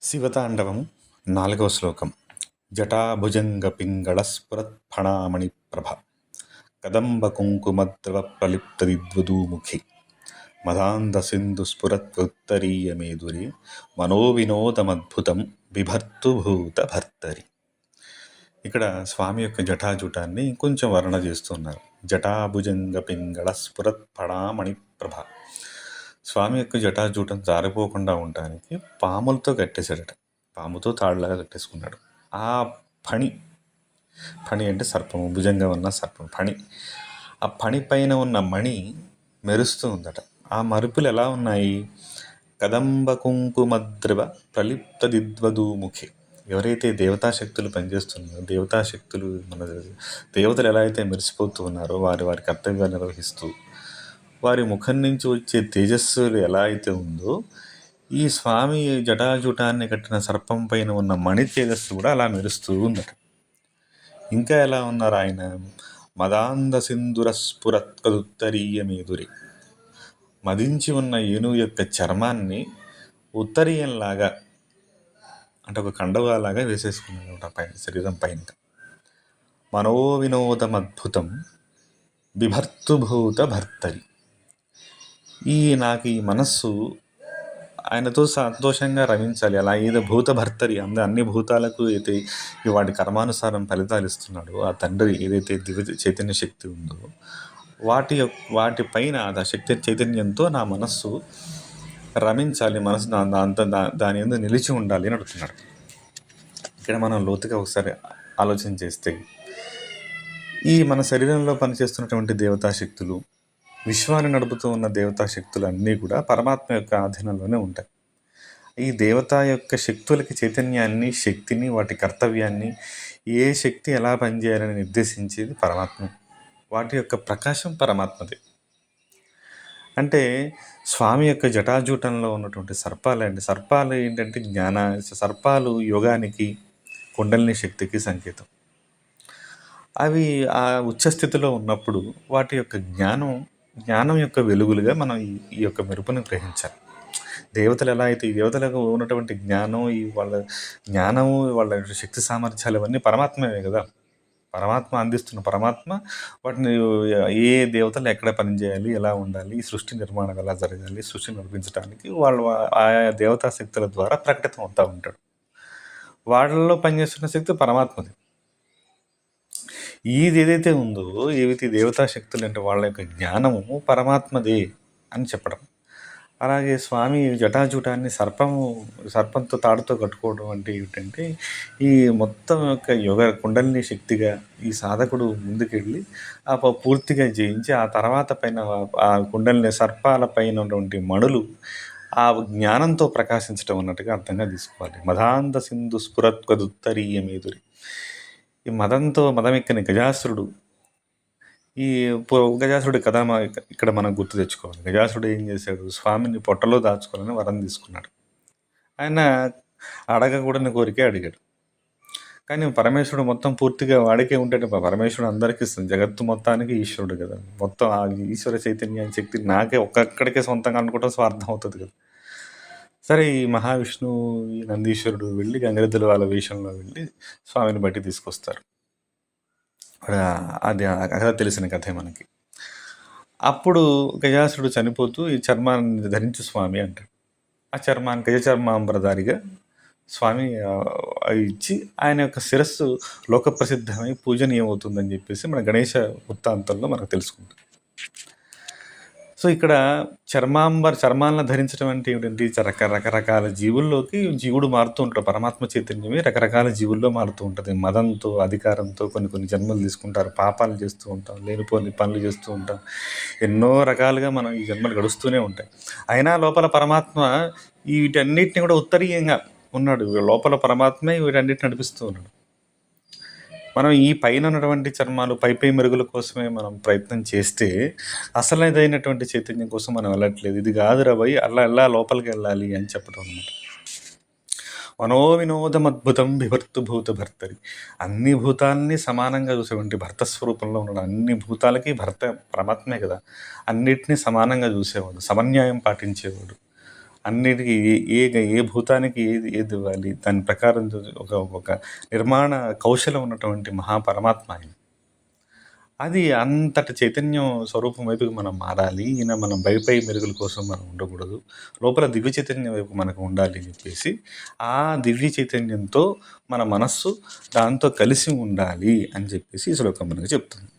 శివతాండవం 4వ శ్లోకం. జటాభుజంగపింగళస్ఫురత్ఫణామణిప్రభ కదంబకుంకుమద్రవప్రలిప్తదిద్వదూముఖి మదాంధసింధుస్ఫురత్వత్తరీయమేదురే మనోవినోదమద్భుతం బిభర్తుభూతభర్తరి. ఇక్కడ స్వామి యొక్క జటాజూటాన్ని కొంచెం వర్ణన చేస్తున్నారు. జటాభుజంగపింగళస్ఫురత్ఫణామణిప్రభ. స్వామి యొక్క జటాజూటం జారిపోకుండా ఉండడానికి పాములతో కట్టేశాడట. పాముతో తాడులాగా కట్టేసుకున్నాడు. ఆ ఫణి ఫణి అంటే సర్పము, భుజంగం ఉన్న సర్పం ఫణి. ఆ ఫణి పైన ఉన్న మణి మెరుస్తూ ఉందట. ఆ మరుపులు ఎలా ఉన్నాయి? కదంబ కుంకుమద్రవ ప్రలిప్తదిద్వదూముఖి. ఎవరైతే దేవతాశక్తులు పనిచేస్తున్నారో, దేవతాశక్తులు మన దేవతలు ఎలా అయితే మెరిసిపోతూ ఉన్నారో, వారి వారి కర్తవ్యాలు నిర్వహిస్తూ వారి ముఖం నుంచి వచ్చే తేజస్సులు ఎలా అయితే ఉందో, ఈ స్వామి జటాజూటాన్ని కట్టిన సర్పం పైన ఉన్న మణి తేజస్సు కూడా అలా మెరుస్తూ ఉందట. ఇంకా ఎలా ఉన్నారు ఆయన? మదాంధ సింధురస్ఫురత్కదుత్తరీయమేదురి. మదించి ఉన్న ఏనుగు యొక్క చర్మాన్ని ఉత్తరీయంలాగా, అంటే ఒక కండవాలాగా వేసేసుకున్నాడు పైన, శరీరం పైన. మనోవినోదమద్భుతం బిభర్తుభూత భర్తరి. నాకు ఈ మనస్సు ఆయనతో సంతోషంగా రమించాలి. అలా ఏదో భూత భర్తరి అన్ని భూతాలకు అయితే వాటి కర్మానుసారం ఫలితాలు ఇస్తున్నాడు ఆ తండ్రి, ఏదైతే దివ్య చైతన్య శక్తి ఉందో వాటిపైన ఆ శక్తి చైతన్యంతో నా మనస్సు రమించాలి, మనసు దాని యందు నిలిచి ఉండాలి అని అడుగుతున్నాడు. ఇక్కడ మనం లోతుగా ఒకసారి ఆలోచన చేస్తే, ఈ మన శరీరంలో పనిచేస్తున్నటువంటి దేవతాశక్తులు, విశ్వాన్ని నడుపుతూ ఉన్న దేవతాశక్తులు అన్నీ కూడా పరమాత్మ యొక్క ఆధీనంలోనే ఉంటాయి. ఈ దేవత యొక్క శక్తులకి చైతన్యాన్ని, శక్తిని, వాటి కర్తవ్యాన్ని, ఏ శక్తి ఎలా పనిచేయాలని నిర్దేశించేది పరమాత్మ. వాటి యొక్క ప్రకాశం పరమాత్మదే. అంటే స్వామి యొక్క జటాజూటంలో ఉన్నటువంటి సర్పాలు ఏంటంటే సర్పాలు యోగానికి, కుండలిని శక్తికి సంకేతం. అవి ఆ ఉచ్చస్థితిలో ఉన్నప్పుడు వాటి యొక్క జ్ఞానం యొక్క వెలుగులుగా మనం ఈ యొక్క మెరుపును గ్రహించాలి. దేవతలు ఎలా అయితే, ఈ దేవతలకు ఉన్నటువంటి జ్ఞానం, వాళ్ళ జ్ఞానము, వాళ్ళ శక్తి సామర్థ్యాలు ఇవన్నీ పరమాత్మవే కదా. పరమాత్మ అందిస్తున్న పరమాత్మ వాటిని ఏ దేవతలు ఎక్కడ పనిచేయాలి, ఎలా ఉండాలి, ఈ సృష్టి నిర్మాణం ఎలా జరగాలి, సృష్టిని నడిపించడానికి వాళ్ళు ఆయా దేవతా శక్తుల ద్వారా ప్రకటితం అవుతూ ఉంటాడు. వాళ్ళలో పనిచేస్తున్న శక్తి పరమాత్మది. ఏదైతే ఉందో, ఏవైతే దేవతాశక్తులు అంటే వాళ్ళ యొక్క జ్ఞానము పరమాత్మదే అని చెప్పడం. అలాగే స్వామి జటాజూటాన్ని సర్పంతో తాడుతో కట్టుకోవడం అంటే ఏమిటంటే, ఈ మొత్తం యొక్క యోగ కుండలిని శక్తిగా ఈ సాధకుడు ముందుకెళ్ళి పూర్తిగా జయించి ఆ తర్వాత పైన ఆ కుండలిని సర్పాల పైన ఉన్నటువంటి మణులు ఆ జ్ఞానంతో ప్రకాశించడం అన్నట్టుగా అర్థంగా తీసుకోవాలి. మదాంధ సింధు స్ఫురత్కదుత్తరీయమేదురి. ఈ మదమెక్కిన గజాసురుడు, ఈ గజాసురుడి కథ ఇక్కడ మనం గుర్తు తెచ్చుకోవాలి. గజాసురుడు ఏం చేశాడు? స్వామిని పొట్టలో దాచుకోవాలని వరం తీసుకున్నాడు. ఆయన అడగకూడని కోరికే అడిగాడు. కానీ పరమేశ్వరుడు మొత్తం పూర్తిగా వాడికే ఉంటాడు. పరమేశ్వరుడు అందరికీ ఇస్తుంది, జగత్తు మొత్తానికి ఈశ్వరుడు కదా. మొత్తం ఆ ఈశ్వర చైతన్యాన్ని శక్తి నాకే ఒక్కడికే సొంతంగా అనుకోవడం స్వార్థం అవుతుంది కదా. సరే, ఈ మహావిష్ణువు, ఈ నందీశ్వరుడు వెళ్ళి గంగరెద్దుల వాళ్ళ వేషంలో వెళ్ళి స్వామిని బట్టి తీసుకొస్తారు. అది కథ తెలిసిన కథే మనకి. అప్పుడు గజాసురుడు చనిపోతూ ఈ చర్మాన్ని ధరించు స్వామి అంటాడు. ఆ చర్మాన్ని గజ చర్మాంబరధారిగా స్వామి ఇచ్చి ఆయన యొక్క శిరస్సు లోకప్రసిద్ధమై పూజనీయమవుతుందని చెప్పేసి మన గణేష వృత్తాంతంలో మనకు తెలుసుకుంటాం. సో ఇక్కడ చర్మాలను ధరించడం అంటే ఏమిటంటే, రకరకాల జీవుల్లోకి జీవుడు మారుతూ ఉంటాడు. పరమాత్మ చైతన్యమే రకరకాల జీవుల్లో మారుతూ ఉంటుంది. మదంతో, అధికారంతో కొన్ని జన్మలు తీసుకుంటారు, పాపాలు చేస్తూ ఉంటాం, లేనిపోని పనులు చేస్తూ ఉంటాం, ఎన్నో రకాలుగా మనం ఈ జన్మలు గడుస్తూనే ఉంటాయి. అయినా లోపల పరమాత్మ వీటన్నిటిని కూడా ఉత్తరీయంగా ఉన్నాడు. లోపల పరమాత్మే వీటన్నిటిని నడిపిస్తూ ఉన్నాడు. మనం ఈ పైన ఉన్నటువంటి చర్మాలు, పై మెరుగుల కోసమే మనం ప్రయత్నం చేస్తే అసలైనటువంటి చైతన్యం కోసం మనం వెళ్ళట్లేదు. ఇది కాదు రవై, అలా లోపలికి వెళ్ళాలి అని చెప్పడం అనమాట. మనోవినోదమద్భుతం బిభర్తుభూత భర్తరి. అన్ని భూతాలని సమానంగా చూసేటువంటి భర్త స్వరూపంలో ఉన్నాడు. అన్ని భూతాలకి భర్త పరమాత్మే కదా. అన్నిటినీ సమానంగా చూసేవాడు, సమన్యాయం పాటించేవాడు. అన్నిటికీ ఏ భూతానికి ఏది ఇవ్వాలి, దాని ప్రకారం ఒక ఒక నిర్మాణ కౌశలం ఉన్నటువంటి మహాపరమాత్మ ఆయన. అది అంతటి చైతన్యం స్వరూపం వైపుకి మనం మారాలి. మనం పై మెరుగుల కోసం మనం ఉండకూడదు. లోపల దివ్య చైతన్యం వైపు మనకు ఉండాలి అని చెప్పేసి, ఆ దివ్య చైతన్యంతో మన మనస్సు దాంతో కలిసి ఉండాలి అని చెప్పేసి ఈ శ్లోకం మనకు చెప్తుంది.